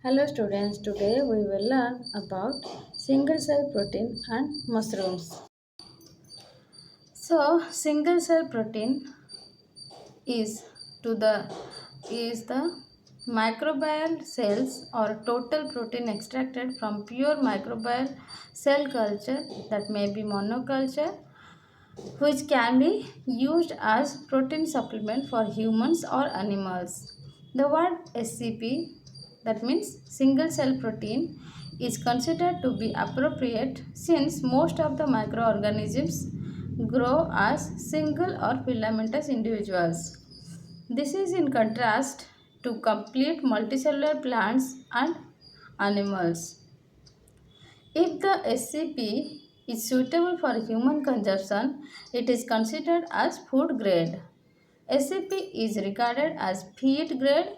Hello students, today we will learn about single cell protein and mushrooms. So single cell protein is to the is the microbial cells or total protein extracted from pure microbial cell culture, that may be monoculture, which can be used as protein supplement for humans or animals. The word SCP, that means single cell protein, is considered to be appropriate since most of the microorganisms grow as single or filamentous individuals. This is in contrast to complete multicellular plants and animals. If the SCP is suitable for human consumption, it is considered as food grade. SCP is regarded as feed grade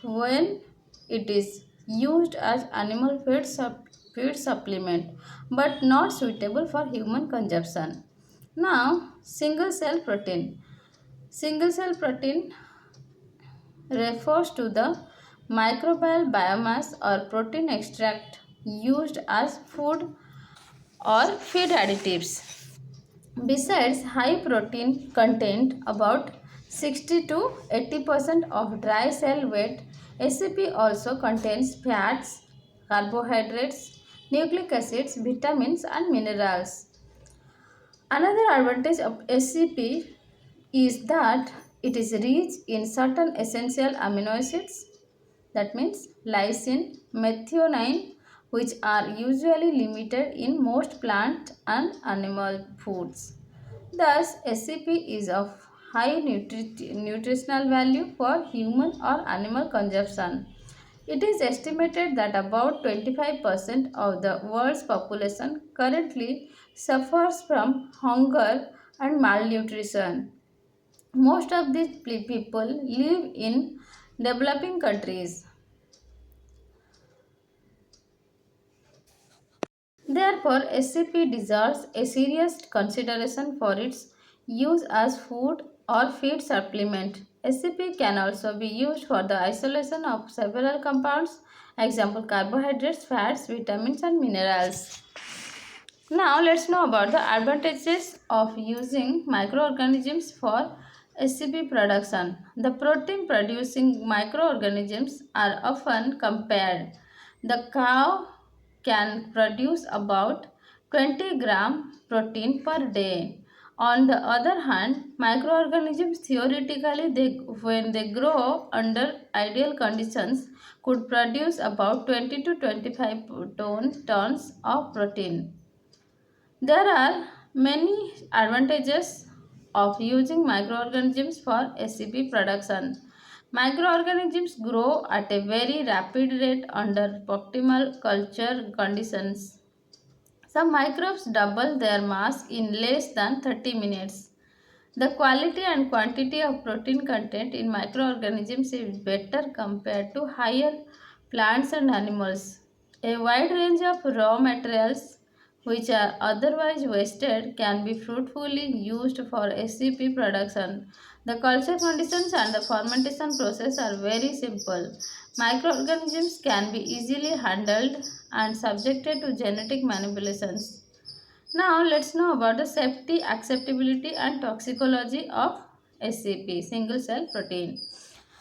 when it is used as animal feed supplement but not suitable for human consumption. Now, single cell protein. Single cell protein refers to the microbial biomass or protein extract used as food or feed additives. Besides high protein content, about 60 to 80% of dry cell weight, SCP also contains fats, carbohydrates, nucleic acids, vitamins and minerals. Another advantage of SCP is that it is rich in certain essential amino acids, that means lysine, methionine, which are usually limited in most plant and animal foods. Thus, SCP is of high nutritional value for human or animal consumption. It is estimated that about 25% of the world's population currently suffers from hunger and malnutrition. Most of these people live in developing countries. Therefore, SCP deserves a serious consideration for its use as food or feed supplement. SCP can also be used for the isolation of several compounds, example carbohydrates, fats, vitamins and minerals. Now let's know about the advantages of using microorganisms for SCP production. The protein producing microorganisms are often compared. The cow can produce about 20 gram protein per day. On the other hand, microorganisms theoretically when they grow under ideal conditions could produce about 20 to 25 tons of protein. There are many advantages of using microorganisms for SCP production. Microorganisms grow at a very rapid rate under optimal culture conditions. Some microbes double their mass in less than 30 minutes. The quality and quantity of protein content in microorganisms is better compared to higher plants and animals. A wide range of raw materials which are otherwise wasted can be fruitfully used for SCP production. The culture conditions and the fermentation process are very simple. Microorganisms can be easily handled and subjected to genetic manipulations. Now let's know about the safety, acceptability and toxicology of SCP, single cell protein.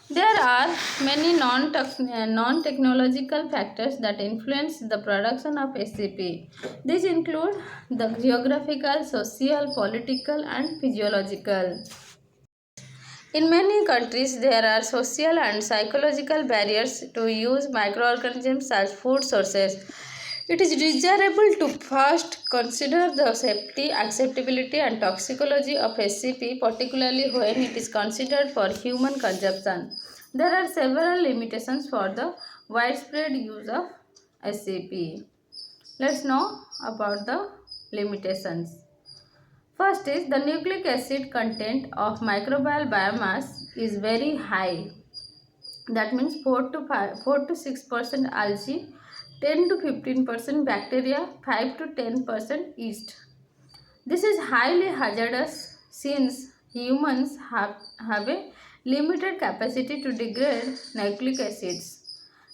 There are many non-technological factors that influence the production of SCP. These include the geographical, social, political and physiological. In many countries, there are social and psychological barriers to use microorganisms as food sources. It is desirable to first consider the safety, acceptability, and toxicology of SCP, particularly when it is considered for human consumption. There are several limitations for the widespread use of SCP. Let's know about the limitations. First is the nucleic acid content of microbial biomass is very high. That means 4 to 6% algae, 10 to 15% bacteria, 5 to 10% yeast. This is highly hazardous since humans have a limited capacity to degrade nucleic acids.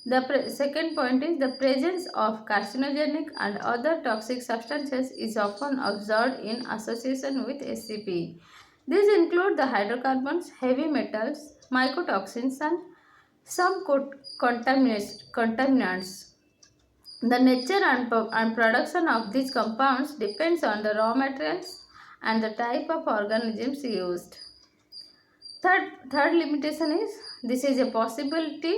The second point is the presence of carcinogenic and other toxic substances is often observed in association with SCP. These include the hydrocarbons, heavy metals, mycotoxins, and some contaminants. The nature and production of these compounds depends on the raw materials and the type of organisms used. Third limitation is this is a possibility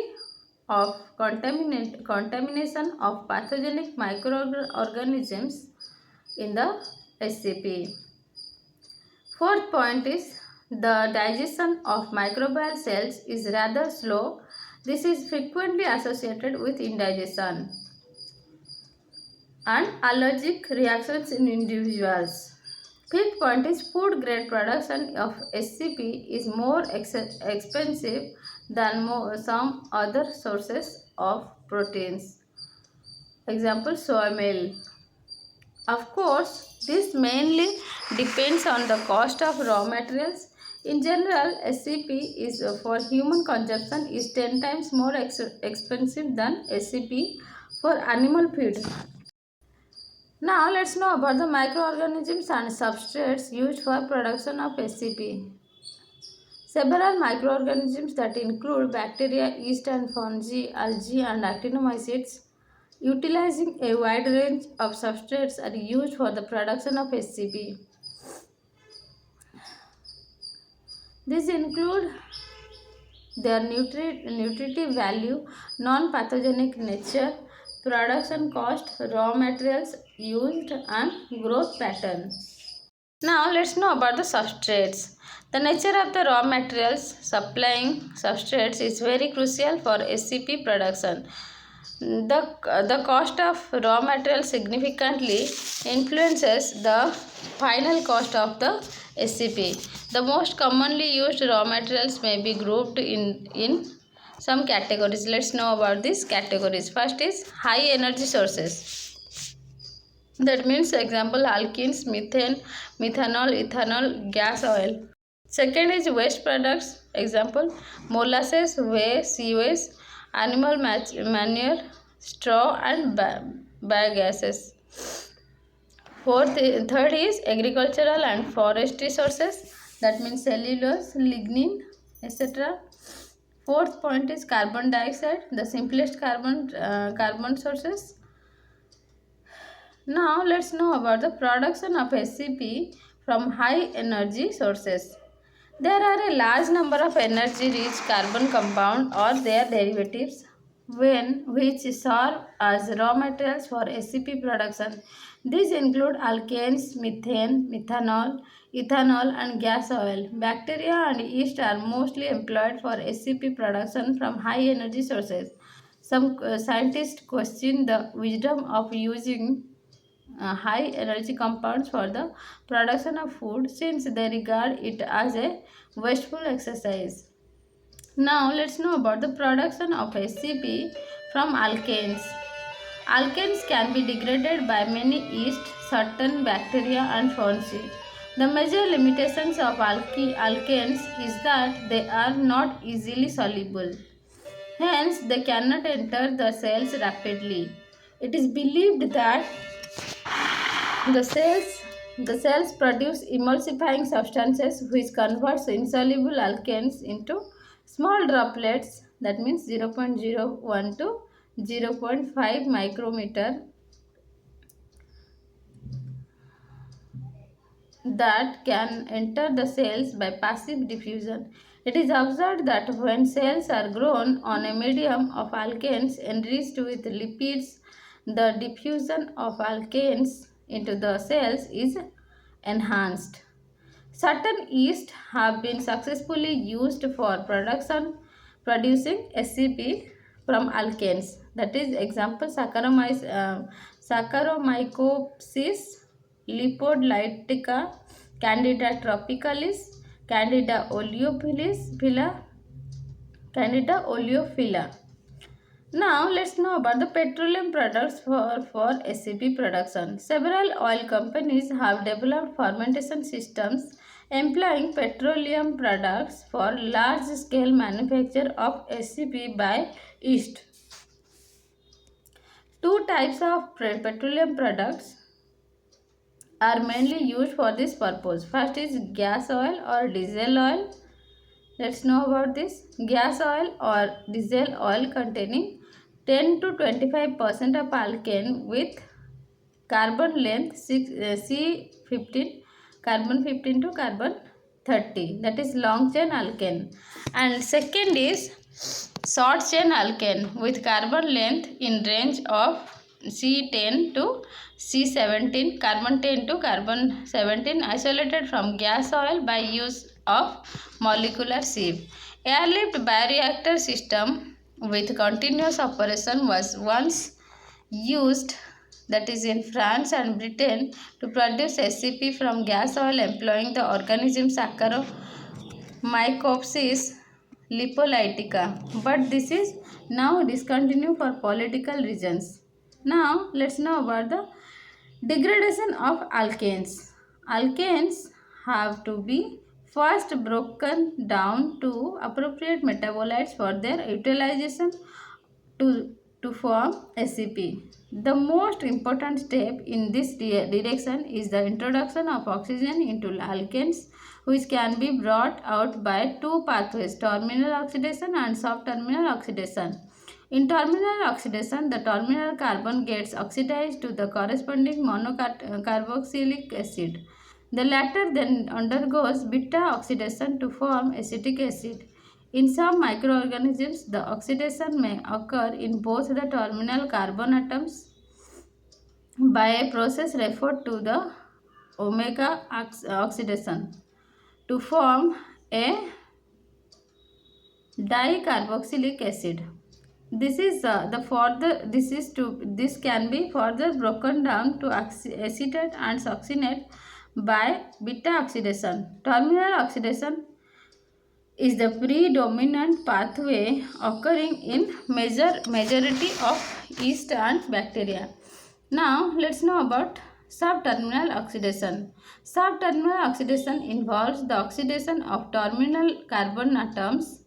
of contamination of pathogenic microorganisms in the SCP. Fourth point is the digestion of microbial cells is rather slow. This is frequently associated with indigestion and allergic reactions in individuals. Fifth point is food grade production of SCP is more expensive than some other sources of proteins. Example, soy meal. Of course, this mainly depends on the cost of raw materials. In general, SCP is for human consumption is 10 times more expensive than SCP for animal feed. Now let's know about the microorganisms and substrates used for production of SCP. Several microorganisms that include bacteria, yeast and fungi, algae and actinomycetes utilizing a wide range of substrates are used for the production of SCP. These include their nutritive value, non-pathogenic nature, production cost, raw materials used and growth pattern. Now let's know about the substrates. The nature of the raw materials supplying substrates is very crucial for SCP production. The cost of raw materials significantly influences the final cost of the SCP. The most commonly used raw materials may be grouped in some categories. Let's know about these categories. First is high energy sources. That means example alkenes, methane, methanol, ethanol, gas oil. Second is waste products. Example molasses, whey, sewage, animal manure, straw and biogases. Third is agricultural and forestry sources. That means cellulose, lignin, etc. Fourth point is carbon dioxide, the simplest carbon sources. Now let's know about the production of SCP from high energy sources. There are a large number of energy rich carbon compounds or their derivatives which serve as raw materials for SCP production. These include alkanes, methane, methanol, ethanol and gas oil. Bacteria and yeast are mostly employed for SCP production from high energy sources. Some scientists question the wisdom of using high energy compounds for the production of food since they regard it as a wasteful exercise. Now let's know about the production of SCP from alkanes. Alkanes can be degraded by many yeast, certain bacteria and fungi. The major limitations of alkanes is that they are not easily soluble. Hence, they cannot enter the cells rapidly. It is believed that the cells produce emulsifying substances which converts insoluble alkanes into small droplets, that means 0.01 to 0.5 micrometer, that can enter the cells by passive diffusion. It is observed that when cells are grown on a medium of alkanes enriched with lipids, the diffusion of alkanes into the cells is enhanced. Certain yeast have been successfully used for producing SCP from alkanes. That is example Saccharomyces, Lipolytica, Candida tropicalis, Candida oleophila. Now let's know about the petroleum products for SCP production. Several oil companies have developed fermentation systems employing petroleum products for large scale manufacture of SCP by yeast. Two types of petroleum products are mainly used for this purpose. First is gas oil or diesel oil. Let's know about this. Gas oil or diesel oil containing 10 to 25% of alkane with carbon length C15, carbon 15 to carbon 30, that is long chain alkane. And second is short chain alkane with carbon length in range of C10 to C17, carbon 10 to carbon 17, isolated from gas oil by use of molecular sieve. Airlift bioreactor system with continuous operation was once used, that is in France and Britain, to produce SCP from gas oil employing the organism Saccharomycopsis lipolytica, but this is now discontinued for political reasons. Now let's know about the degradation of alkanes. Alkanes have to be first broken down to appropriate metabolites for their utilization to form SCP. The most important step in this direction is the introduction of oxygen into alkanes, which can be brought out by two pathways, terminal oxidation and subterminal oxidation. In terminal oxidation, the terminal carbon gets oxidized to the corresponding monocarboxylic acid. The latter then undergoes beta oxidation to form acetic acid. In some microorganisms, the oxidation may occur in both the terminal carbon atoms by a process referred to the omega oxidation to form a dicarboxylic acid. This can be further broken down to acetate and succinate by beta oxidation. Terminal oxidation is the predominant pathway occurring in majority of yeast and bacteria. Now let's know about subterminal oxidation. Subterminal oxidation involves the oxidation of terminal carbon atoms,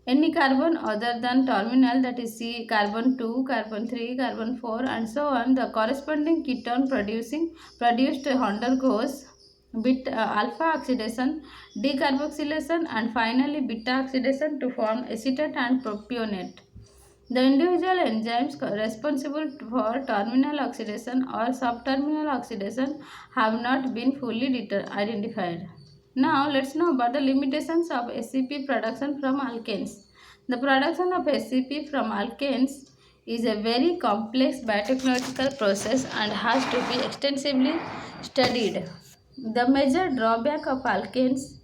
any carbon other than terminal, that is C, carbon 2, carbon 3, carbon 4 and so on. The corresponding ketone produced undergoes alpha oxidation, decarboxylation and finally beta oxidation to form acetate and propionate. The individual enzymes responsible for terminal oxidation or subterminal oxidation have not been fully identified. Now let's know about the limitations of SCP production from alkanes. The production of SCP from alkanes is a very complex biotechnological process and has to be extensively studied. The major drawback of alkanes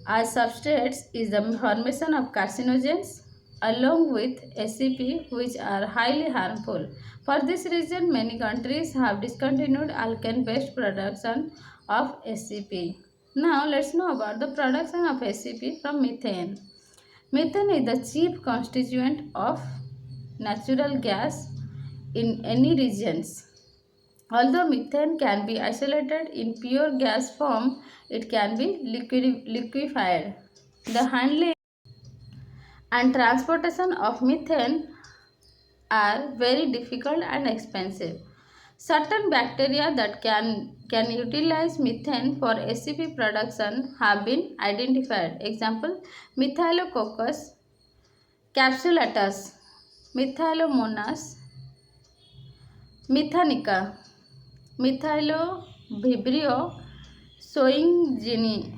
as substrates is the formation of carcinogens along with SCP, which are highly harmful. For this reason, many countries have discontinued alkane-based production of SCP. Now, let's know about the production of SCP from methane. Methane is the chief constituent of natural gas in any regions. Although methane can be isolated in pure gas form, it can be liquefied. The handling and transportation of methane are very difficult and expensive. Certain bacteria that can utilize methane for SCP production have been identified. Example, Methylococcus capsulatus, Methylomonas methanica, Methylvibrio soingine.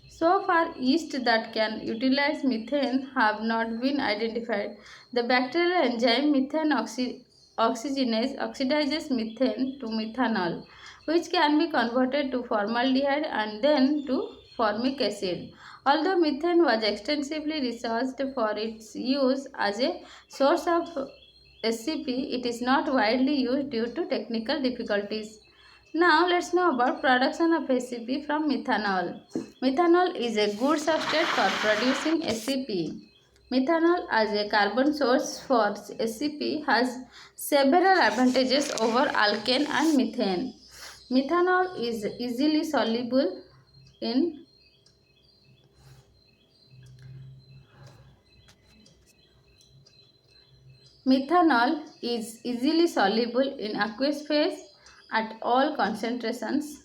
So far, yeast that can utilize methane have not been identified. The bacterial enzyme methane oxygenase oxidizes methane to methanol, which can be converted to formaldehyde and then to formic acid. Although methane was extensively researched for its use as a source of SCP, it is not widely used due to technical difficulties. Now let's know about production of SCP from methanol. Methanol is a good substrate for producing SCP. Methanol as a carbon source for SCP has several advantages over alkane and methane. Methanol is easily soluble in Methanol is easily soluble in aqueous phase at all concentrations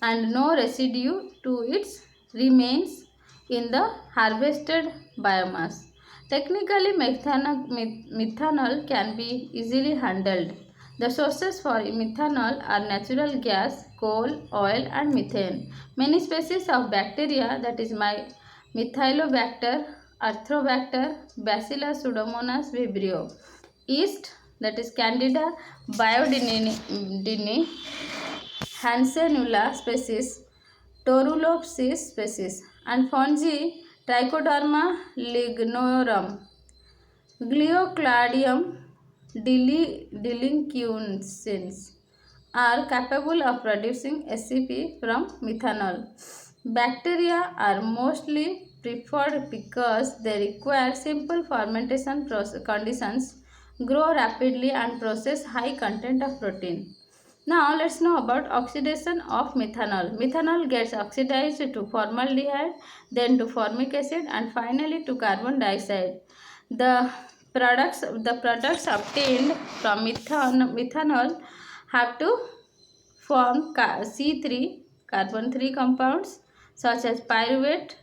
and no residue to its remains in the harvested biomass. Technically, methanol can be easily handled. The sources for methanol are natural gas, coal, oil, and methane. Many species of bacteria, that is Methylobacter, Arthrobacter, Bacillus pseudomonas vibrio, yeast, that is Candida biodini, Hansenula species, Torulopsis species, and fungi Trichoderma lignorum, Gliocladium delinquensis are capable of producing SCP from methanol. Bacteria are mostly preferred because they require simple fermentation conditions, grow rapidly, and process high content of protein. Now let's know about oxidation of methanol. Methanol gets oxidized to formaldehyde, then to formic acid, and finally to carbon dioxide. The products obtained from methanol have to form C3 carbon 3 compounds such as pyruvate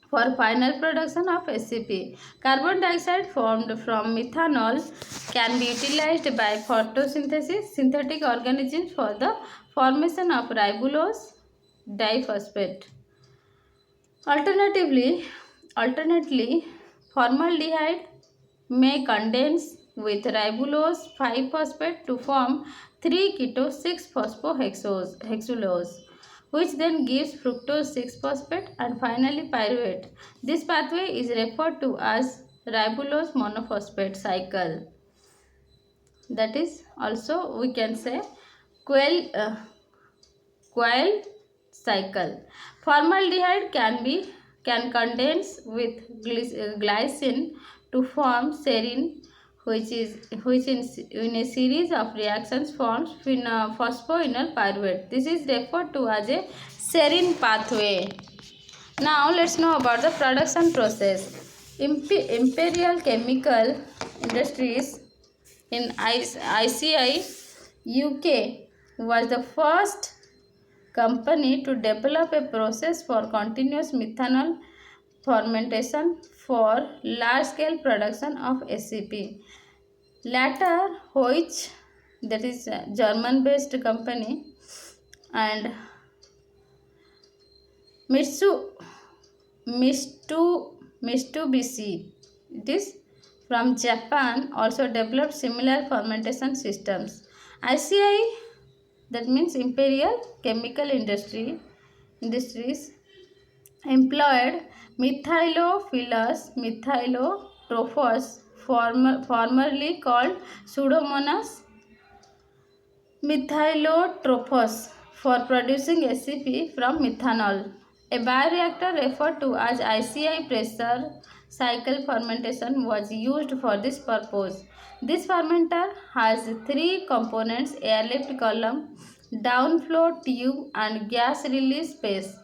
for final production of SCP. Carbon dioxide formed from methanol can be utilized by photosynthesis synthetic organisms for the formation of ribulose diphosphate. Alternately, formaldehyde may condense with ribulose 5-phosphate to form 3-keto-6-phosphohexulose, which then gives fructose 6-phosphate and finally pyruvate. This pathway is referred to as ribulose monophosphate cycle. That is also we can say Quayle cycle. Formaldehyde can condense with glycine to form serine, which in a series of reactions forms phosphoenol pyruvate. This is referred to as a serine pathway. Now let's know about the production process. Imperial Chemical Industries in ICI UK was the first company to develop a process for continuous methanol fermentation for large-scale production of SCP. Later, Hoich, that is a German-based company, and Mitsubishi, it is from Japan, also developed similar fermentation systems. ICI, that means Imperial Chemical Industries, employed Methylophilus methylotrophos, formerly called Pseudomonas methylotrophos, for producing SCP from methanol. A bioreactor referred to as ICI pressure cycle fermentation was used for this purpose. This fermenter has three components: airlift column, downflow tube, and gas release space.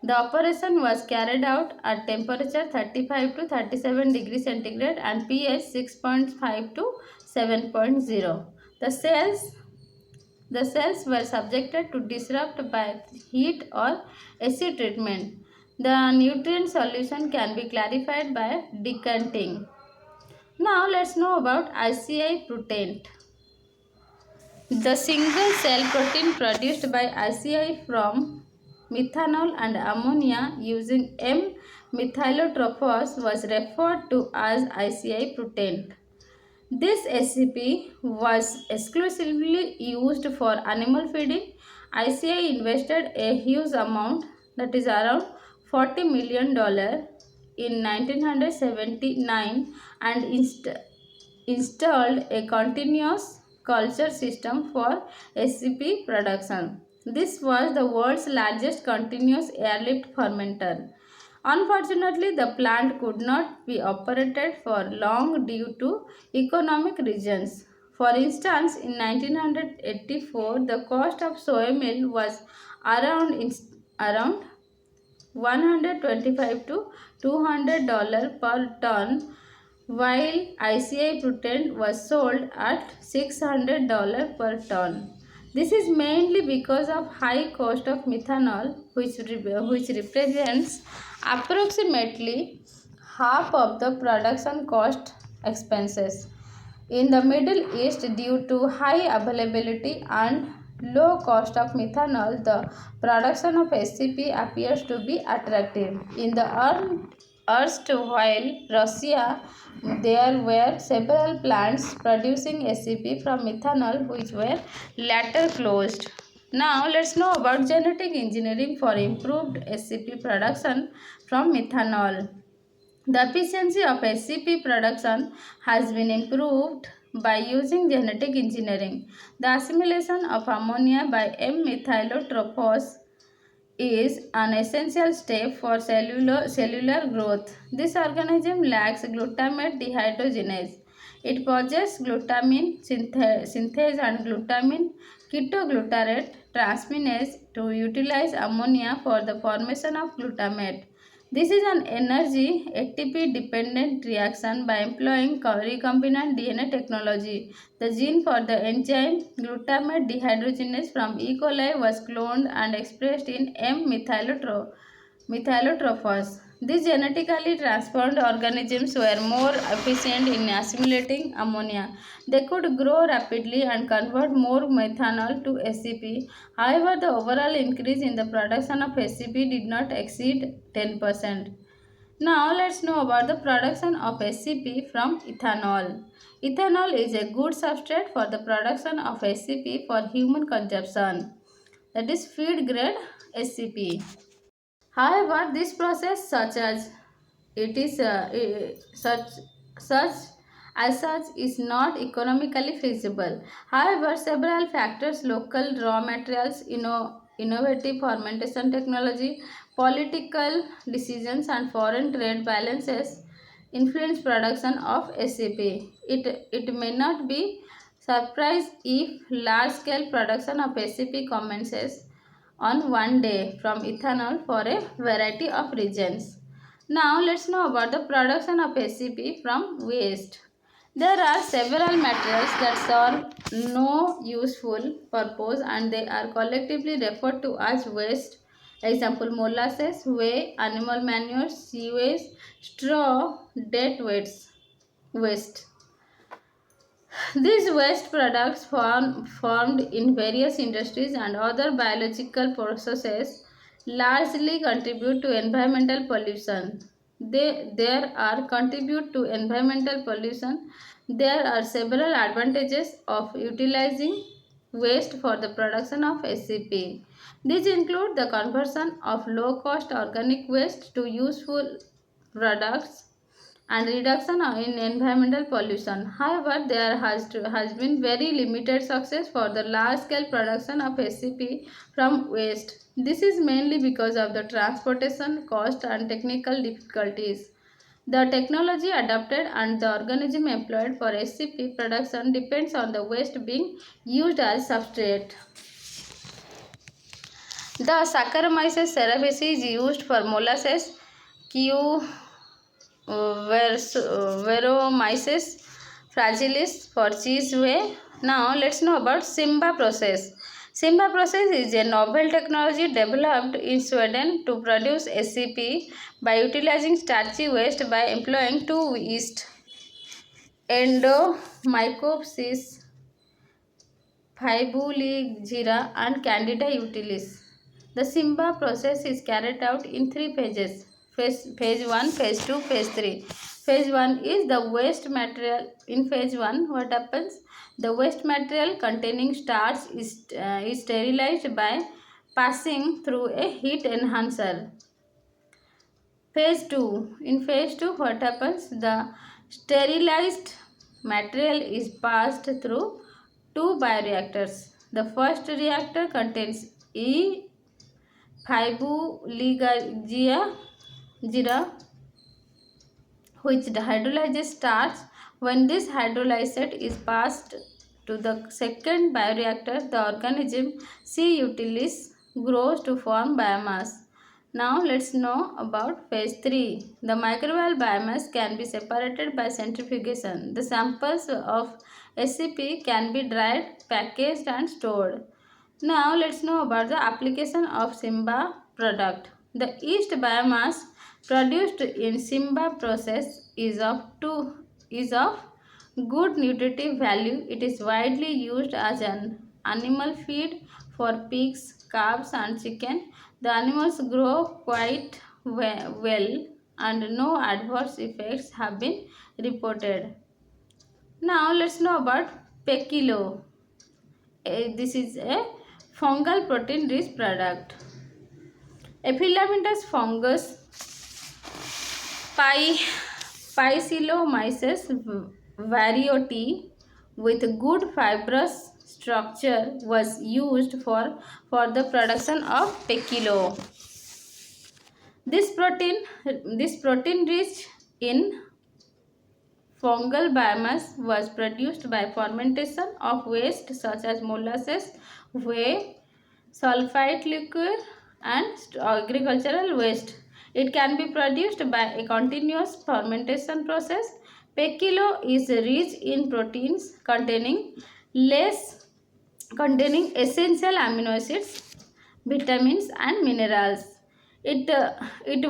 The operation was carried out at temperature 35 to 37 degrees centigrade and pH 6.5 to 7.0. The cells were subjected to disrupt by heat or acid treatment. The nutrient solution can be clarified by decanting. Now let's know about ICI Protein. The single cell protein produced by ICI from methanol and ammonia using M-methylotrophos was referred to as ICI protein. This SCP was exclusively used for animal feeding. ICI invested a huge amount, that is around $40 million in 1979, and installed a continuous culture system for SCP production. This was the world's largest continuous airlift fermenter. Unfortunately, the plant could not be operated for long due to economic reasons. For instance, in 1984, the cost of soy meal was around $125 to $200 per ton, while ICI butane was sold at $600 per ton. This is mainly because of high cost of methanol, which represents approximately half of the production cost expenses. In the Middle East, due to high availability and low cost of methanol, the production of SCP appears to be attractive. In the erstwhile Russia, there were several plants producing SCP from methanol which were later closed. Now let's know about genetic engineering for improved SCP production from methanol. The efficiency of SCP production has been improved by using genetic engineering. The assimilation of ammonia by M-methylotrophos is an essential step for cellular growth. This organism lacks glutamate dehydrogenase. It possesses glutamine synthase and glutamine ketoglutarate transminase to utilize ammonia for the formation of glutamate. This is an energy ATP dependent reaction by employing recombinant DNA technology. The gene for the enzyme glutamate dehydrogenase from E. coli was cloned and expressed in M. methylotrophos. These genetically transformed organisms were more efficient in assimilating ammonia. They could grow rapidly and convert more methanol to SCP. However, the overall increase in the production of SCP did not exceed 10%. Now let's know about the production of SCP from ethanol. Ethanol is a good substrate for the production of SCP for human consumption, that is feed grade SCP. However, this process it is such such such is not economically feasible. However, several factors, local raw materials, innovative fermentation technology, political decisions, and foreign trade balances influence production of SCP. It may not be surprised if large-scale production of SCP commences on one day from ethanol for a variety of reasons. Now let's know about the production of SCP from waste. There are several materials that serve no useful purpose and they are collectively referred to as waste. Example: molasses, whey, animal manure, sewage, straw, dead waste. These waste products formed in various industries and other biological processes largely contribute to environmental pollution. There are contribute to environmental pollution. There are several advantages of utilizing waste for the production of SCP. These include the conversion of low-cost organic waste to useful products and reduction in environmental pollution. However, has been very limited success for the large-scale production of SCP from waste. This is mainly because of the transportation cost and technical difficulties. The technology adopted and the organism employed for SCP production depends on the waste being used as substrate. The Saccharomyces cerevisiae is used for molasses, Veromyces fragilis for cheese whey. Now let's know about Simba process. Simba process is a novel technology developed in Sweden to produce SCP by utilizing starchy waste by employing two yeast, Endomycopsis fibuligira and Candida utilis. The Simba process is carried out in three phases. Phase 1, Phase 2, Phase 3. Phase 1 is the waste material. In Phase 1, what happens? The waste material containing starch is sterilized by passing through a heat enhancer. Phase 2. In Phase 2, what happens? The sterilized material is passed through two bioreactors. The first reactor contains E. fibuligira, which hydrolyzes starch. When this hydrolysate is passed to the second bioreactor, the organism C. utilis grows to form biomass. Now let's know about phase 3. The microbial biomass can be separated by centrifugation. The samples of SCP can be dried, packaged and stored. Now let's know about the application of Simba product. The yeast biomass produced in Simba process is of good nutritive value. It is widely used as an animal feed for pigs, calves and chicken. The animals grow quite well and no adverse effects have been reported. Now let's know about Pekilo. This is a fungal protein rich product. Ephilamentous fungus Phycillomyces varioti with good fibrous structure was used for the production of Pekilo. This protein rich in fungal biomass was produced by fermentation of waste such as molasses, whey, sulfite liquor and agricultural waste. It can be produced by a continuous fermentation process. Pekilo is rich in proteins containing essential amino acids, vitamins and minerals. It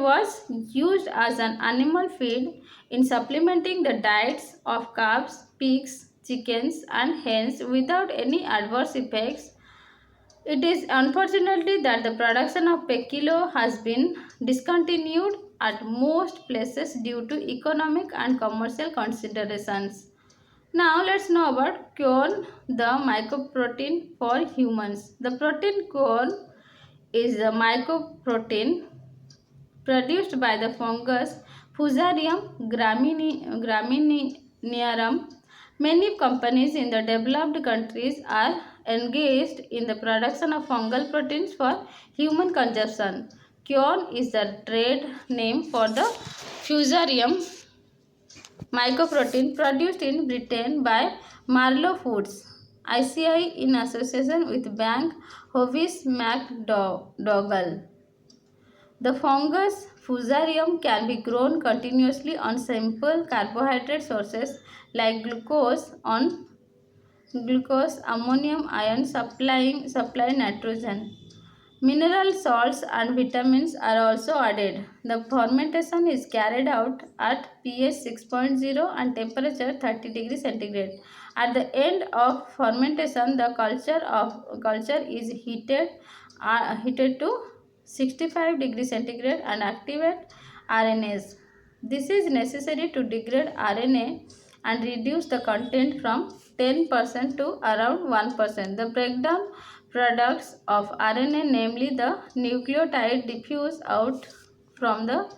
was used as an animal feed in supplementing the diets of calves, pigs, chickens and hens without any adverse effects. It is unfortunately that the production of Pekilo has been discontinued at most places due to economic and commercial considerations. Now let's know about corn, the mycoprotein for humans. The protein corn is a mycoprotein produced by the fungus Fusarium graminearum. Many companies in the developed countries are engaged in the production of fungal proteins for human consumption. Quorn is the trade name for the Fusarium mycoprotein produced in Britain by Marlow Foods, ICI in association with Bank Hovis McDougall. The fungus Fusarium can be grown continuously on simple carbohydrate sources like glucose, ammonium ion supply nitrogen. Mineral salts and vitamins are also added. The fermentation is carried out at pH 6.0 and temperature 30 degrees centigrade. At the end of fermentation, the culture is heated to 65 degrees centigrade and activate RNAs. This is necessary to degrade RNA and reduce the content from 10% to around 1%. The breakdown products of RNA, namely the nucleotide, diffuse out from the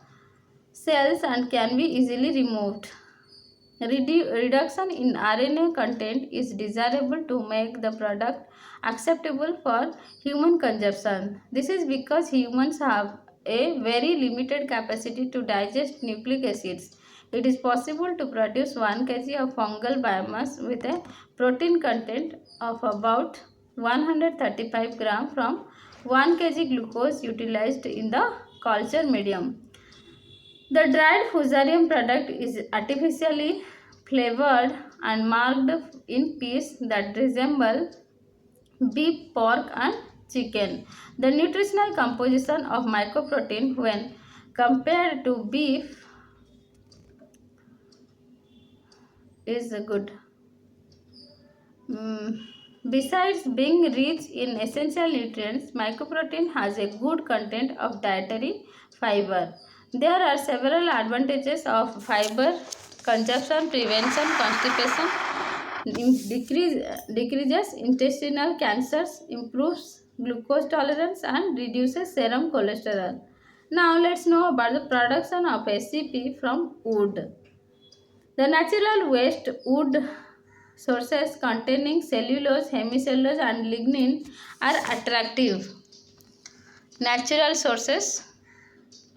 cells and can be easily removed. Reduction in RNA content is desirable to make the product acceptable for human consumption. This is because humans have a very limited capacity to digest nucleic acids. It is possible to produce 1 kg of fungal biomass with a protein content of about 135 gram from 1 kg glucose utilized in the culture medium. The dried fusarium product is artificially flavored and marked in pieces that resemble beef, pork and chicken. The nutritional composition of mycoprotein when compared to beef is good. Besides being rich in essential nutrients, mycoprotein has a good content of dietary fiber. There are several advantages of fiber consumption: prevention constipation, decreases intestinal cancers, improves glucose tolerance and reduces serum cholesterol. Now let's know about the production of SCP from wood. The natural waste wood sources containing cellulose, hemicellulose and lignin are natural sources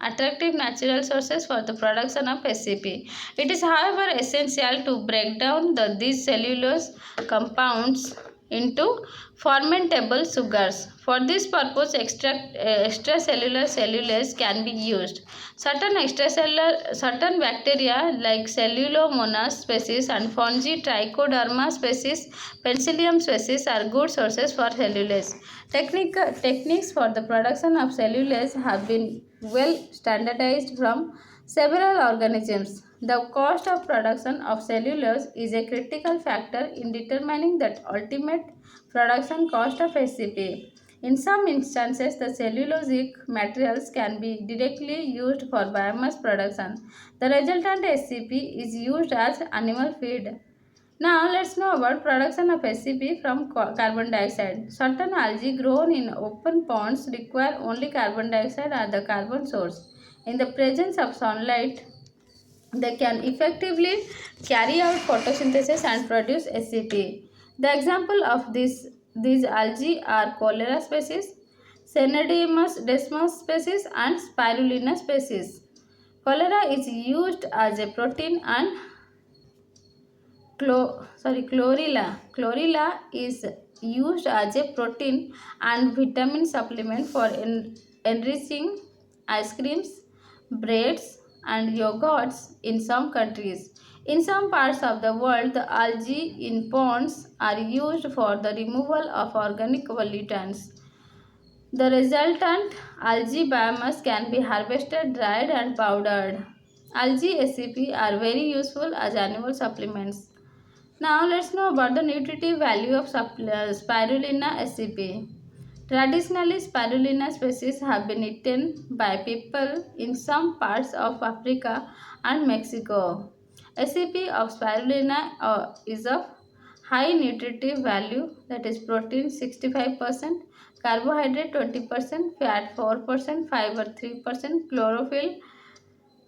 attractive natural sources for the production of SCP. It is however essential to break down these cellulose compounds into fermentable sugars. For this purpose, extracellular cellulose can be used. Certain bacteria like Cellulomonas species and fungi Trichoderma species, Penicillium species are good sources for cellulose. Techniques for the production of cellulose have been well standardized from several organisms. The cost of production of cellulose is a critical factor in determining the ultimate production cost of SCP. In some instances, the cellulosic materials can be directly used for biomass production. The resultant SCP is used as animal feed. Now let's know about production of SCP from carbon dioxide. Certain algae grown in open ponds require only carbon dioxide as the carbon source. In the presence of sunlight, they can effectively carry out photosynthesis and produce SCP. The example of these algae are cholera species, Cnidarius desmus species, and Spirulina species. Cholera is used as a protein and chlorella is used as a protein and vitamin supplement for enriching ice creams, breads, and yogurts in some countries. In some parts of the world, the algae in ponds are used for the removal of organic pollutants. The resultant algae biomass can be harvested, dried, and powdered. Algae SCP are very useful as animal supplements. Now let's know about the nutritive value of Spirulina SCP. Traditionally, Spirulina species have been eaten by people in some parts of Africa and Mexico. SCP of Spirulina is of high nutritive value, that is protein 65%, carbohydrate 20%, fat 4%, fiber 3%, chlorophyll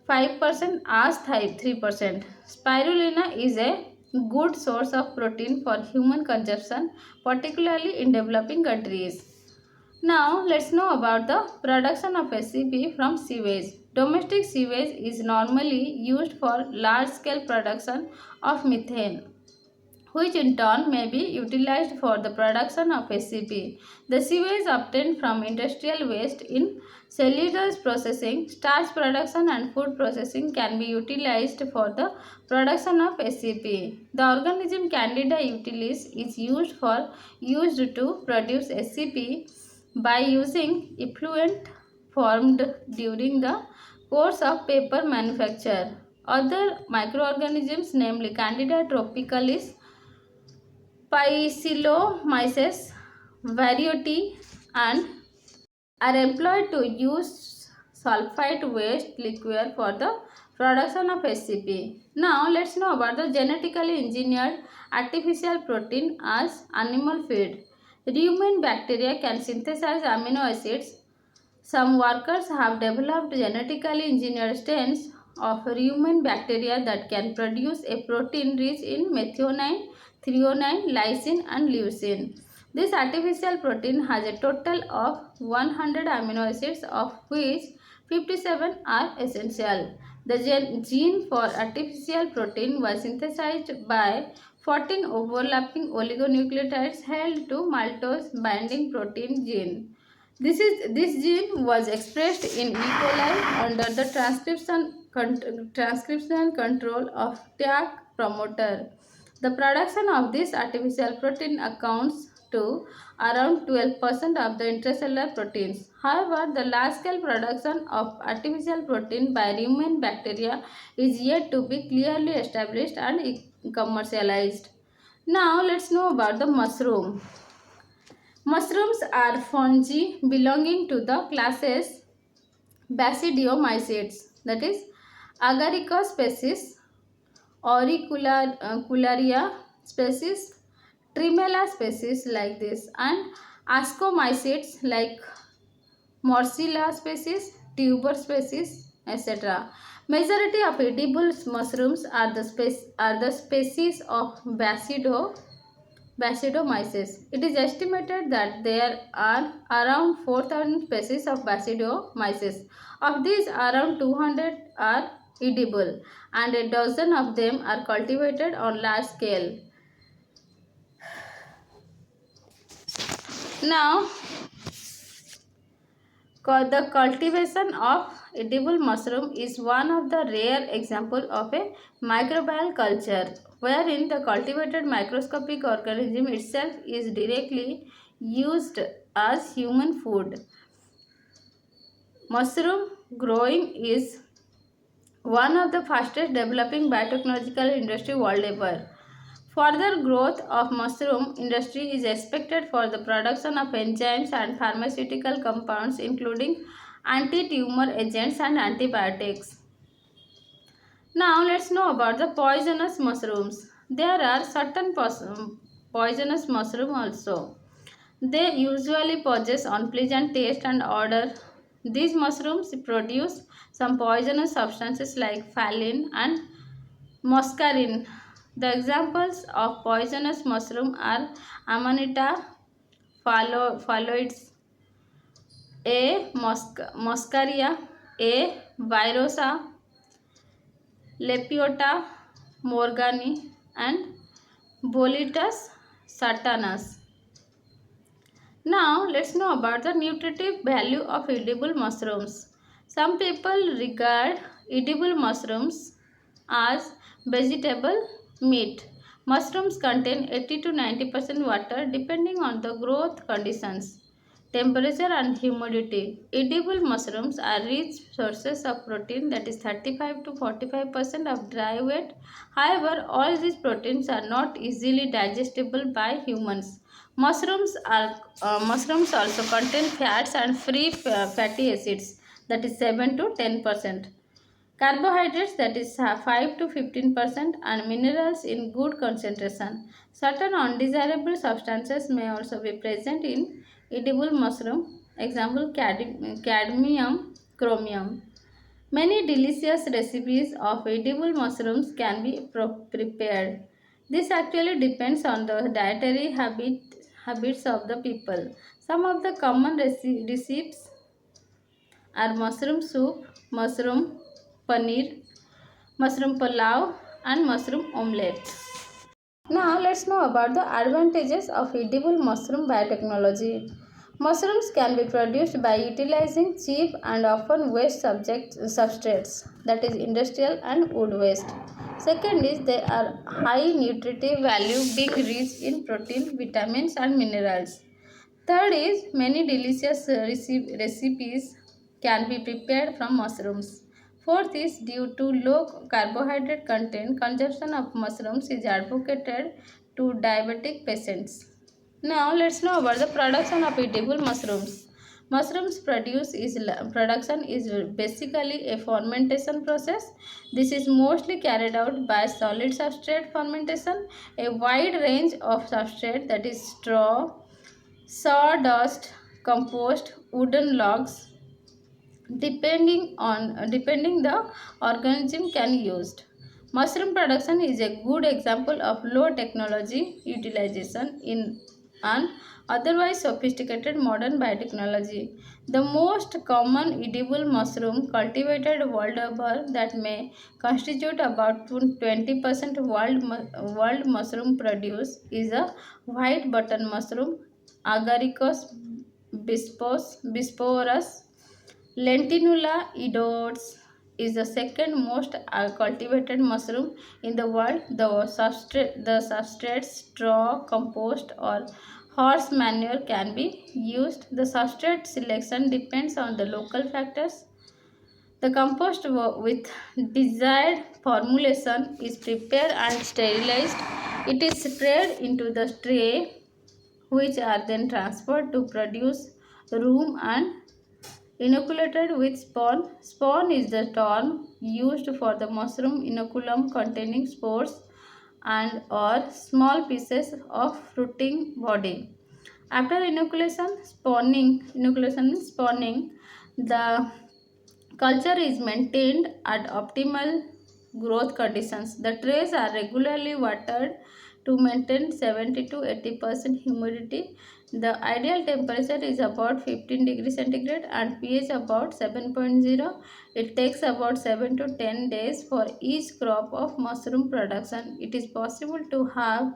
5%, ash 3%. Spirulina is a good source of protein for human consumption, particularly in developing countries. Now, let's know about the production of SCP from sewage. Domestic sewage is normally used for large-scale production of methane, which in turn may be utilized for the production of SCP. The sewage obtained from industrial waste in cellulose processing, starch production, and food processing can be utilized for the production of SCP. The organism Candida utilis is used to produce SCP by using effluent formed during the course of paper manufacture. Other microorganisms, namely Candida tropicalis, Phycillomyces variety, and are employed to use sulfite waste liquor for the production of SCP. Now let's know about the genetically engineered artificial protein as animal feed. Rumen bacteria can synthesize amino acids. Some workers have developed genetically engineered strains of rumen bacteria that can produce a protein rich in methionine, threonine, lysine, and leucine. This artificial protein has a total of 100 amino acids, of which 57 are essential. The gene for artificial protein was synthesized by 14 overlapping oligonucleotides held to maltose binding protein gene. This gene was expressed in E. coli under the transcriptional control of TAC promoter. The production of this artificial protein accounts to around 12% of the intracellular proteins. However, the large-scale production of artificial protein by rumen bacteria is yet to be clearly established and commercialized. Now, let's know about the mushroom. Mushrooms are fungi belonging to the classes Basidiomycetes, that is Agaricus species, Auricularia species, Tremella species like this, and Ascomycetes like Morcilla species, tuber species, etc. Majority of edible mushrooms are the species of Basidiomyces. It is estimated that there are around 4,000 species of Basidiomyces. Of these, around 200 are edible, and a dozen of them are cultivated on large scale. Now, the cultivation of edible mushroom is one of the rare examples of a microbial culture, wherein the cultivated microscopic organism itself is directly used as human food. Mushroom growing is one of the fastest developing biotechnological industry world over. Further growth of mushroom industry is expected for the production of enzymes and pharmaceutical compounds including anti-tumor agents and antibiotics. Now let's know about the poisonous mushrooms. There are certain poisonous mushrooms also. They usually possess unpleasant taste and odor. These mushrooms produce some poisonous substances like phthalate and muscarine. The examples of poisonous mushroom are Amanita phalloides, A. muscaria, A. virosa, Lepiota morgani, and Boletus satanus. Now let's know about the nutritive value of edible mushrooms. Some people regard edible mushrooms as vegetable meat. Mushrooms contain 80 to 90% water depending on the growth conditions, temperature and humidity. Edible mushrooms are rich sources of protein, that is 35 to 45% of dry weight. However, all these proteins are not easily digestible by humans. Mushrooms also contain fats and free fatty acids, that is 7 to 10%. Carbohydrates, that is 5 to 15%, and minerals in good concentration. Certain undesirable substances may also be present in edible mushroom. Example, cadmium, chromium. Many delicious recipes of edible mushrooms can be prepared. This actually depends on the dietary habits of the people. Some of the common recipes are mushroom soup, mushroom paneer, mushroom pulao, and mushroom omelette. Now let's know about the advantages of edible mushroom biotechnology. Mushrooms can be produced by utilizing cheap and often waste substrates, that is industrial and wood waste. Second is they are high nutritive value, being rich in protein, vitamins and minerals. Third is many delicious recipes can be prepared from mushrooms. Fourth is due to low carbohydrate content, consumption of mushrooms is advocated to diabetic patients. Now let's know about the production of edible mushrooms. Production is basically a fermentation process. This is mostly carried out by solid substrate fermentation. A wide range of substrate, that is straw, sawdust, compost, wooden logs, depending the organism can used. Mushroom production is a good example of low technology utilization in an otherwise sophisticated modern biotechnology. The most common edible mushroom cultivated world over, that may constitute about 20% world mushroom produce, is a white button mushroom, Agaricus bisporus. Lentinula edodes is the second most cultivated mushroom in the world. The substrate straw, compost, or horse manure can be used. The substrate selection depends on the local factors. The compost with desired formulation is prepared and sterilized. It is sprayed into the tray, which are then transferred to produce room and inoculated with spawn. Spawn is the term used for the mushroom inoculum containing spores and or small pieces of fruiting body. After inoculation means spawning, the culture is maintained at optimal growth conditions. The trays are regularly watered to maintain 70 to 80% humidity. The ideal temperature is about 15 degrees centigrade and pH about 7.0. It takes about 7 to 10 days for each crop of mushroom production. It is possible to have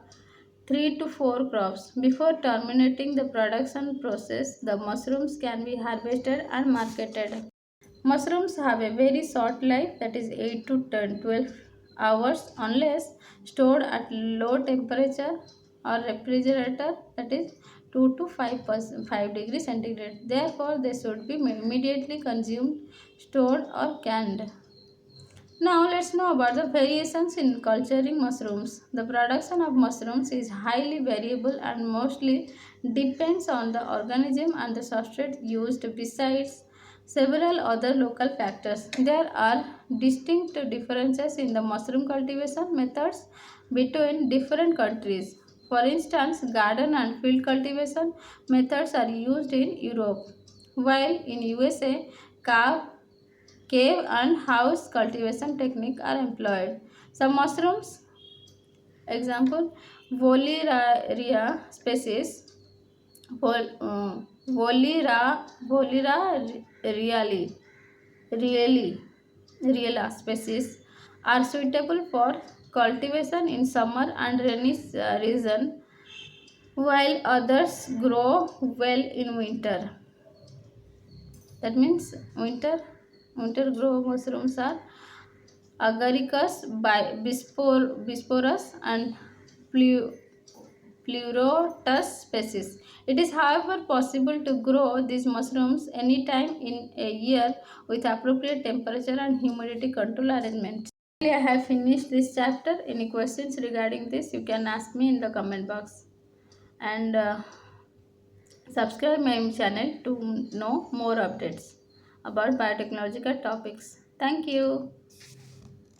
3 to 4 crops. Before terminating the production process, the mushrooms can be harvested and marketed. Mushrooms have a very short life, that is 8 to 10, 12 hours, unless stored at low temperature or refrigerator, that is 2 to 5 degrees centigrade. Therefore, they should be immediately consumed, stored or canned. Now let's know about the variations in culturing mushrooms. The production of mushrooms is highly variable and mostly depends on the organism and the substrate used, besides several other local factors. There are distinct differences in the mushroom cultivation methods between different countries. For instance, garden and field cultivation methods are used in Europe, while in USA, cave and house cultivation technique are employed. Some mushrooms, example, Voliera species, Volira really, Riela species are suitable for cultivation in summer and rainy region, while others grow well in winter. That means winter grow mushrooms are Agaricus bisporus and Pleu- Pleurotus species. It is, however, possible to grow these mushrooms anytime in a year with appropriate temperature and humidity control arrangements. I have finished this chapter. Any questions regarding this, you can ask me in the comment box. And subscribe my channel to know more updates about biotechnological topics. Thank you.